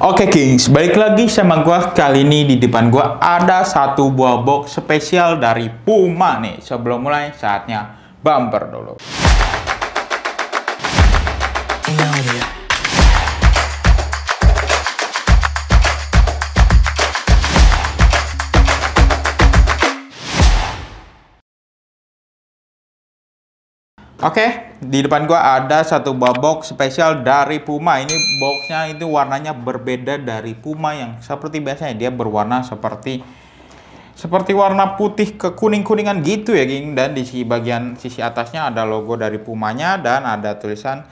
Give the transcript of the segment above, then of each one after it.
Oke Kings, balik lagi sama gua. Kali ini di depan gua ada satu buah box spesial dari Puma nih. Sebelum mulai, saatnya bumper dulu. Oke, di depan gua ada satu buah box spesial dari Puma. Ini boxnya itu warnanya berbeda dari Puma yang seperti biasanya. Dia berwarna seperti warna putih ke kuning-kuningan gitu ya, geng. Dan di bagian sisi atasnya ada logo dari Pumanya dan ada tulisan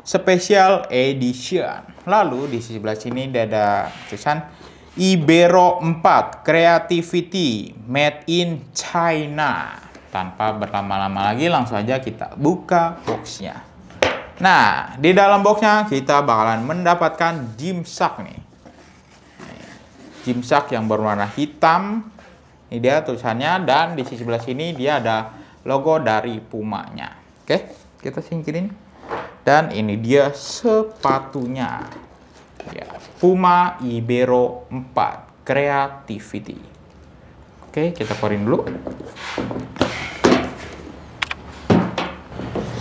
Special Edition. Lalu di sisi sebelah sini ada tulisan Ibero 4 Creativity Made in China. Tanpa berlama-lama lagi, langsung aja kita buka boxnya. Nah, di dalam boxnya kita bakalan mendapatkan Gymshark nih. Gymshark yang berwarna hitam. Ini dia tulisannya, dan di sisi sebelah sini dia ada logo dari Pumanya. Oke, kita singkirin. Dan ini dia sepatunya. Ya, Puma Ibero 4 Creativity. Oke, kita keluarin dulu.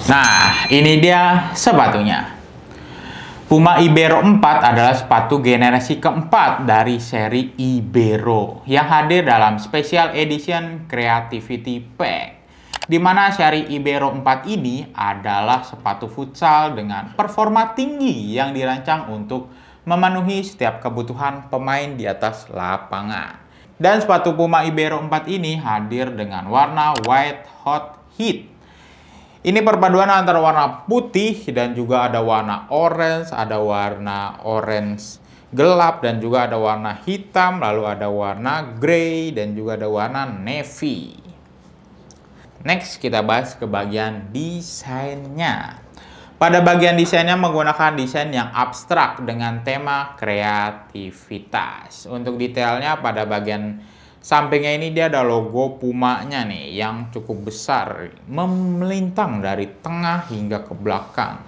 Nah, ini dia sepatunya. Puma Ibero 4 adalah sepatu generasi keempat dari seri Ibero yang hadir dalam Special Edition Creativity Pack, di mana seri Ibero 4 ini adalah sepatu futsal dengan performa tinggi yang dirancang untuk memenuhi setiap kebutuhan pemain di atas lapangan. Dan sepatu Puma Ibero 4 ini hadir dengan warna White Hot Heat. Ini perpaduan antara warna putih dan juga ada warna orange gelap, dan juga ada warna hitam, lalu ada warna grey, dan juga ada warna navy. Next, kita bahas ke bagian desainnya. Pada bagian desainnya menggunakan desain yang abstrak dengan tema kreativitas. Untuk detailnya pada bagian sampingnya ini dia ada logo Pumanya nih yang cukup besar melintang dari tengah hingga ke belakang.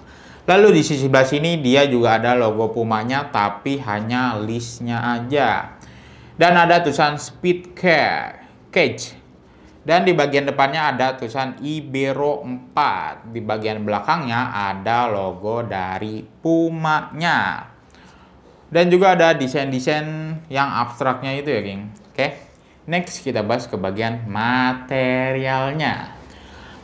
Lalu di sisi sebelah sini dia juga ada logo Pumanya tapi hanya listnya aja. Dan ada tulisan Speed Cage. Dan di bagian depannya ada tulisan Ibero 4. Di bagian belakangnya ada logo dari Pumanya. Dan juga ada desain-desain yang abstraknya itu ya, geng. Oke. Next, kita bahas ke bagian materialnya.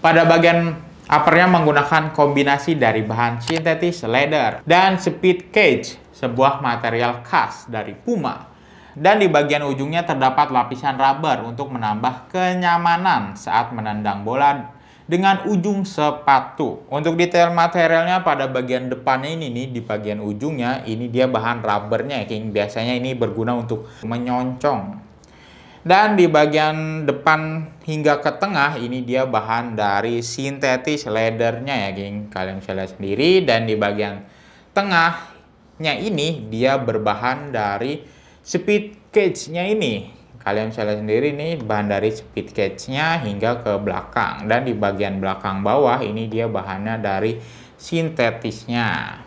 Pada bagian uppernya menggunakan kombinasi dari bahan sintetis leather dan speed cage, sebuah material khas dari Puma. Dan di bagian ujungnya terdapat lapisan rubber untuk menambah kenyamanan saat menendang bola dengan ujung sepatu. Untuk detail materialnya pada bagian depannya ini nih, di bagian ujungnya ini dia bahan rubbernya, yang biasanya ini berguna untuk menyoncong. Dan di bagian depan hingga ke tengah ini dia bahan dari sintetis leathernya ya, geng. Kalian bisa lihat sendiri. Dan di bagian tengahnya ini dia berbahan dari speed cage-nya ini. Kalian bisa lihat sendiri nih, bahan dari speed cage-nya hingga ke belakang. Dan di bagian belakang bawah ini dia bahannya dari sintetisnya.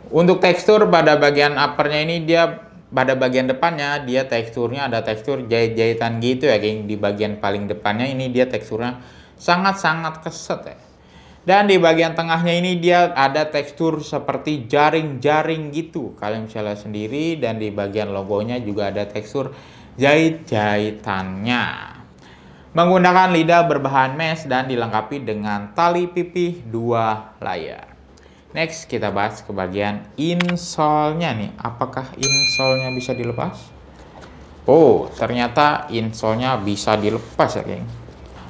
Untuk tekstur pada bagian uppernya ini dia, pada bagian depannya dia teksturnya ada tekstur jahit-jahitan gitu ya, geng. Di bagian paling depannya ini dia teksturnya sangat-sangat keset ya. Dan di bagian tengahnya ini dia ada tekstur seperti jaring-jaring gitu. Kalian bisa lihat sendiri. Dan di bagian logonya juga ada tekstur jahit-jahitannya. Menggunakan lidah berbahan mesh dan dilengkapi dengan tali pipih 2 layar. Next, kita bahas ke bagian insole-nya nih. Apakah insole-nya bisa dilepas? Oh, ternyata insole-nya bisa dilepas ya, geng.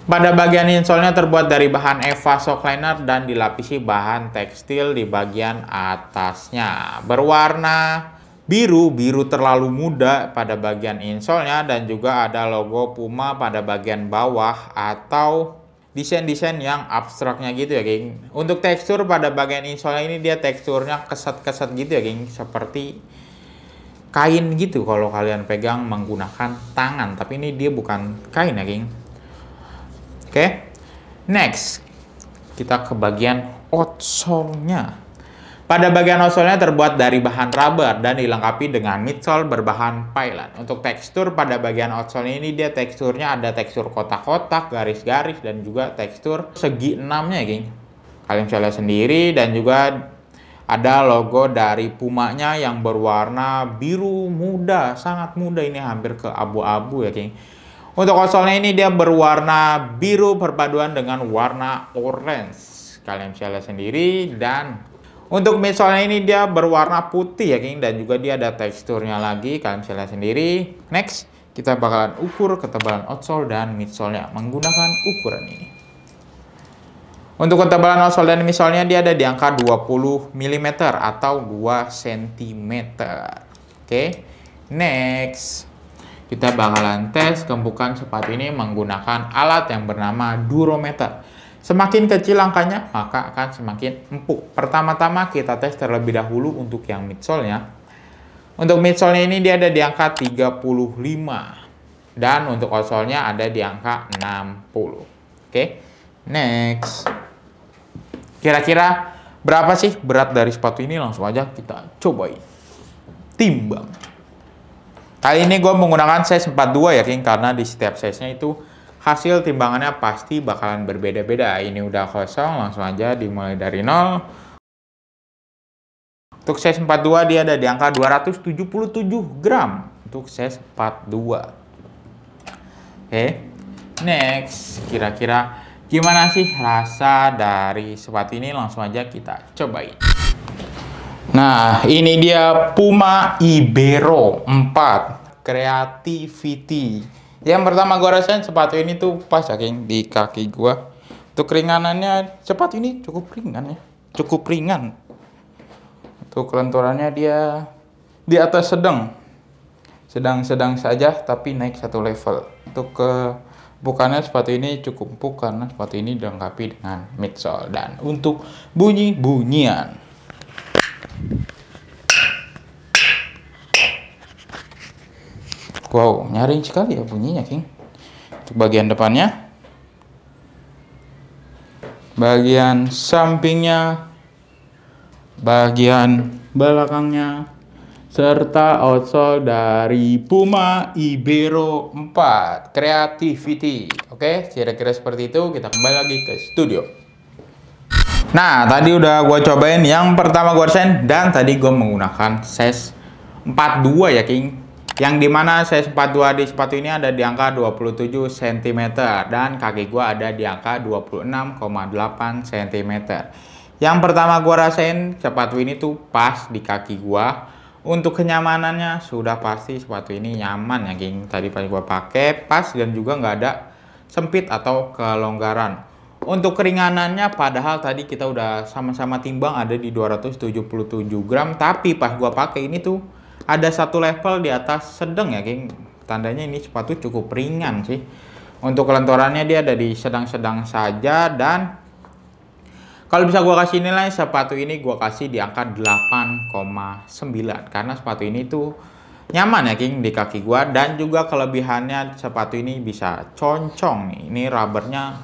Pada bagian insole-nya terbuat dari bahan EVA Shockliner dan dilapisi bahan tekstil di bagian atasnya. Berwarna biru terlalu muda pada bagian insole-nya, dan juga ada logo Puma pada bagian bawah atau desain-desain yang abstraknya gitu ya, geng. Untuk tekstur pada bagian insole ini dia teksturnya keset-keset gitu ya, geng. Seperti kain gitu kalau kalian pegang menggunakan tangan. Tapi ini dia bukan kain ya, geng. Oke. Next, kita ke bagian outsole-nya. Pada bagian outsole-nya terbuat dari bahan rubber dan dilengkapi dengan midsole berbahan Pilot. Untuk tekstur pada bagian outsole ini dia teksturnya ada tekstur kotak-kotak, garis-garis, dan juga tekstur segi enamnya, geng. Kalian bisa lihat sendiri, dan juga ada logo dari Pumanya yang berwarna biru muda, sangat muda, ini hampir ke abu-abu ya, geng. Untuk outsole-nya ini dia berwarna biru perpaduan dengan warna orange. Kalian bisa lihat sendiri, dan untuk midsole ini dia berwarna putih ya, geng, dan juga dia ada teksturnya lagi, kalian bisa lihat sendiri. Next, kita bakalan ukur ketebalan outsole dan midsole-nya menggunakan ukuran ini. Untuk ketebalan outsole dan midsole-nya dia ada di angka 20 mm atau 2 cm. Oke. Next, kita bakalan tes keempukan sepatu ini menggunakan alat yang bernama durometer. Semakin kecil angkanya, maka akan semakin empuk. Pertama-tama kita tes terlebih dahulu untuk yang midsole-nya. Untuk midsole-nya ini dia ada di angka 35. Dan untuk outsole-nya ada di angka 60. Oke. Next. Kira-kira berapa sih berat dari sepatu ini? Langsung aja kita cobain. Timbang. Kali ini gue menggunakan size 42 ya, geng, karena di setiap size-nya itu hasil timbangannya pasti bakalan berbeda-beda. Ini udah kosong, langsung aja dimulai dari 0. Untuk size 42 dia ada di angka 277 gram untuk size 42. Oke. Next, kira-kira gimana sih rasa dari sepatu ini? Langsung aja kita cobain. Nah, ini dia Puma Ibero 4 Creativity. Yang pertama gue rasain sepatu ini tuh pas ya, geng, di kaki gue. Untuk keringanannya sepatu ini cukup ringan ya, cukup ringan. Untuk kelenturannya dia di atas sedang saja, tapi naik satu level. Untuk bukannya sepatu ini cukup empuk karena sepatu ini dilengkapi dengan midsole. Dan untuk bunyi-bunyian, wow, nyaring sekali ya bunyinya, King. Untuk bagian depannya, bagian sampingnya, bagian belakangnya, serta outsole dari Puma Ibero 4 Creativity. Oke, kira-kira seperti itu. Kita kembali lagi ke studio. Nah, tadi udah gue cobain yang pertama gue rasain, dan tadi gue menggunakan size 42 ya, King. Yang dimana size 42 di sepatu ini ada di angka 27 cm dan kaki gua ada di angka 26,8 cm. Yang pertama gua rasain sepatu ini tuh pas di kaki gua. Untuk kenyamanannya sudah pasti sepatu ini nyaman ya, geng. Tadi pas gua pakai pas dan juga nggak ada sempit atau kelonggaran. Untuk keringanannya, padahal tadi kita udah sama-sama timbang ada di 277 gram, tapi pas gua pakai ini tuh ada satu level di atas sedang ya, geng. Tandanya ini sepatu cukup ringan sih. Untuk kelenturannya dia ada di sedang-sedang saja, dan kalau bisa gua kasih nilai sepatu ini gua kasih di angka 8,9 karena sepatu ini tuh nyaman ya, geng, di kaki gua. Dan juga kelebihannya sepatu ini bisa concong nih. Ini rubbernya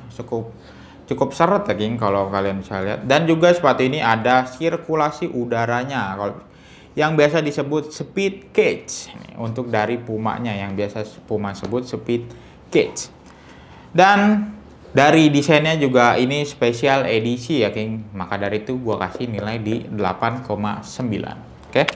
cukup seret ya, geng, kalau kalian bisa lihat. Dan juga sepatu ini ada sirkulasi udaranya, kalau yang biasa disebut speed cage. Untuk dari Pumanya yang biasa Puma sebut speed cage. Dan dari desainnya juga ini special edisi ya, King. Maka dari itu gua kasih nilai di 8,9. Oke.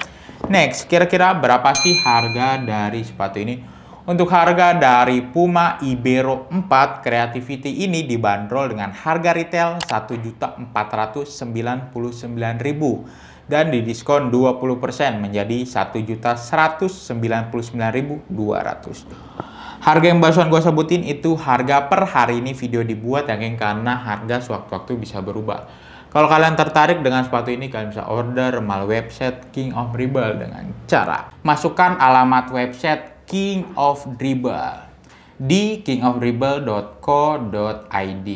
Next, kira-kira berapa sih harga dari sepatu ini? Untuk harga dari Puma Ibero 4 Creativity ini dibanderol dengan harga retail 1.499.000 dan didiskon 20% menjadi 1.199.200. Harga yang barusan gue sebutin itu harga per hari ini video dibuat ya, geng, karena harga sewaktu-waktu bisa berubah. Kalau kalian tertarik dengan sepatu ini, kalian bisa order melalui website King of Dribble dengan cara masukkan alamat website King of Dribble di kingofdribble.co.id.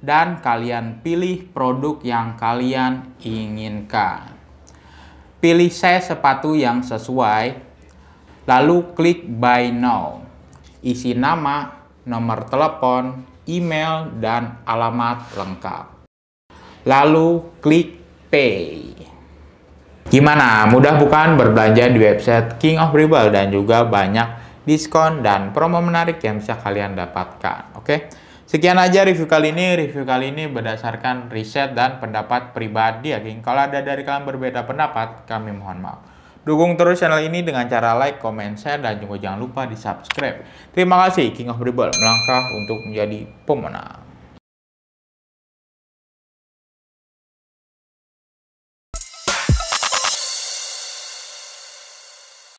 Dan kalian pilih produk yang kalian inginkan. Pilih size sepatu yang sesuai, lalu klik buy now. Isi nama, nomor telepon, email, dan alamat lengkap. Lalu klik pay. Gimana? Mudah bukan berbelanja di website King of Rebel dan juga banyak diskon dan promo menarik yang bisa kalian dapatkan. Oke. Sekian aja review kali ini. Review kali ini berdasarkan riset dan pendapat pribadi ya, King. Kalau ada dari kalian berbeda pendapat, kami mohon maaf. Dukung terus channel ini dengan cara like, comment, share, dan juga jangan lupa di subscribe. Terima kasih, King of Rebel melangkah untuk menjadi pemenang.